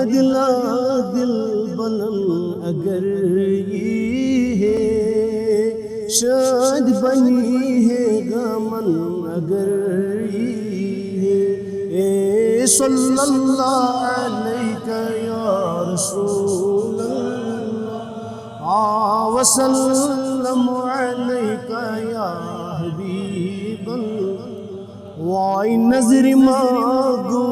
دلا دل بلن اگر یہ ہے شاد بنی ہے غمن اگر یہ ہے اے صلی اللہ علیہ یا رسول اللہ وسلم علیہ یا حبیب اللہ وائی نظر ماگو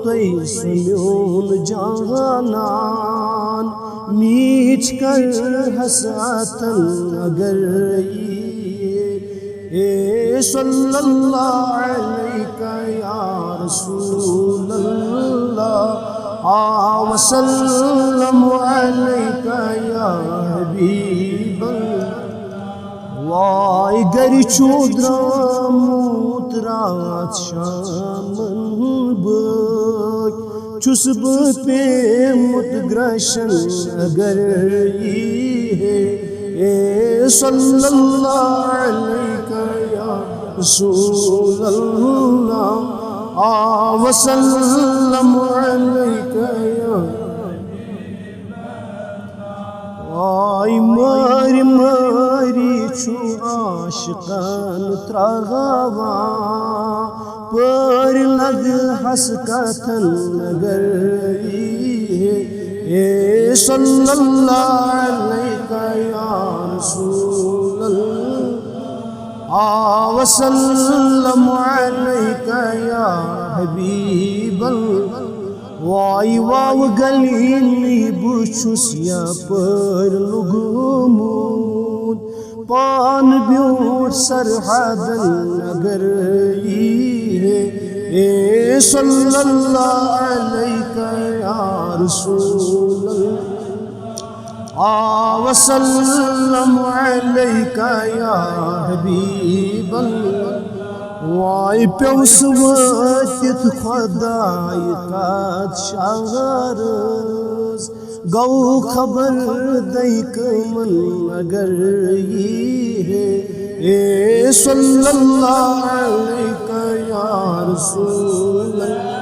تئی سمیون جانان میچ کر حساتن اگر اے صلی اللہ علیہ یا رسول اللہ وسلم علیہ یا حبیب اللہ وائی گری چودراموت رات شامن بک چھس پیمت گرشن اگر یہ ہے اے صلی اللہ علیہ یا رسول اللہ وسلم علیہ یا وائی ماری ماری چھو عاشقان تراغاوان پر لگ حسکتن اگر یہ اے صلی اللہ علیہ یا رسول اللہ وسلم علیہ یا حبیب اللہ وائی واو گلیلی بچھس یا پر لگمود پان بیوٹ سرحدن اگر یہ ہے اے صلی اللہ علیہ یا رسول اللہ وسلم علیہ یا حبیب اللہ وائی پیوس واتت خدای قد شغرز گو خبر دیک من اگر یہ ہے اے صلی اللہ علیہ یا رسول اللہ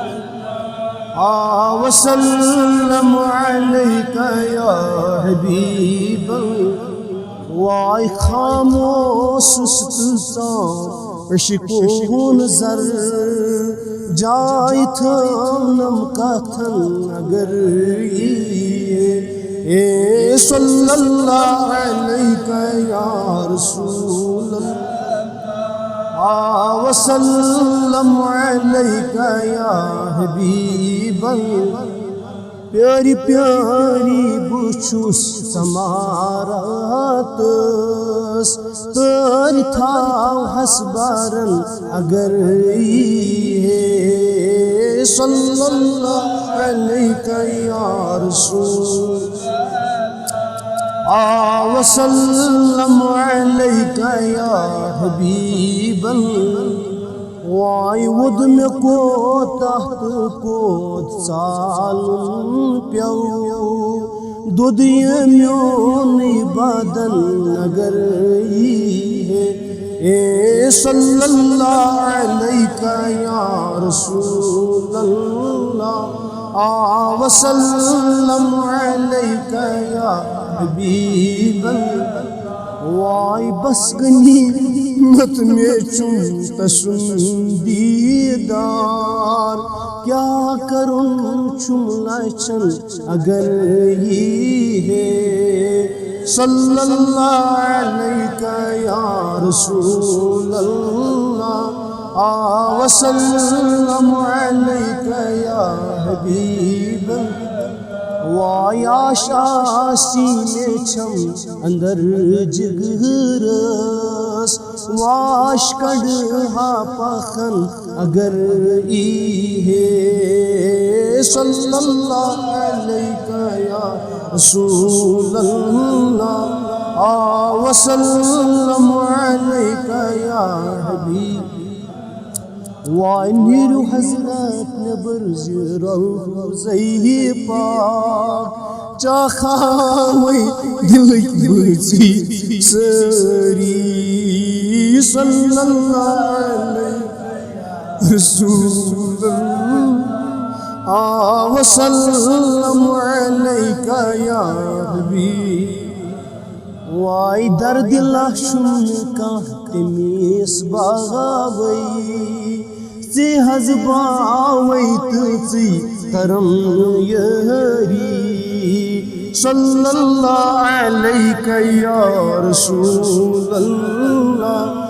وسلم علیہ یا حبیب اللہ وائی خاموش سستان عشقون زر جائی تھانم کاتھن اگر یہ اے صلی اللہ علیہ یا رسول اللہ وسلم علیہ یا حبیب اللہ پیاری پیاری بچھس سماراتس تر تھاو حسبارن اگر یہ ہے صلی اللہ علیہ یا رسول وسلم علیہ یا حبیب اللہ وائی ودم کو تحت کو سالن پیو دود یمیون بدن اگر یہ ہے اے صلی اللہ علیہ یا رسول اللہ وسلم علیہ یا حبیب اللہ وائی بس غنیمت میں چون تسن دیدار کیا کروں چون لچن اگر یہ ہے صلی اللہ علیہ یا رسول اللہ وسلم علیہ یا حبیب اللہ وائی آشا سینے چھم اندر جگرس واش کڑھا پخن اگر یہ ہے صلی اللہ علیہ یا رسول اللہ وسلم علیہ یا حبیب وانیرو حضرات نبر روزی پاک چاخاوی دلک بچی سری صلی اللہ علیہ رسول اللہ وسلم عليك يا حبيب واي درد لاشم کا تمیس باغاوي ژے حظ باوي تہٕ ژٕے کرم یٲری صلی اللہ علیک یا رسول اللہ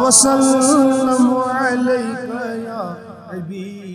وسلم علیک یا حبیب